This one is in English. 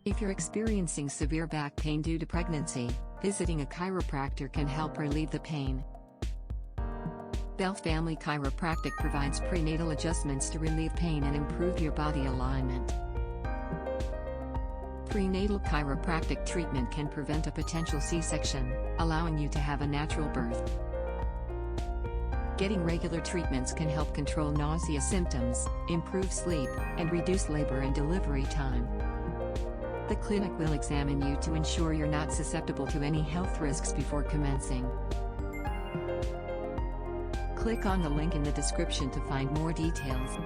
If you're experiencing severe back pain due to pregnancy, visiting a chiropractor can help relieve the pain. Bell Family Chiropractic provides prenatal adjustments to relieve pain and improve your body alignment. Prenatal chiropractic treatment can prevent a potential C-section, allowing you to have a natural birth. Getting regular treatments can help control nausea symptoms, improve sleep, and reduce labor and delivery time. The clinic will examine you to ensure you're not susceptible to any health risks before commencing. Click on the link in the description to find more details.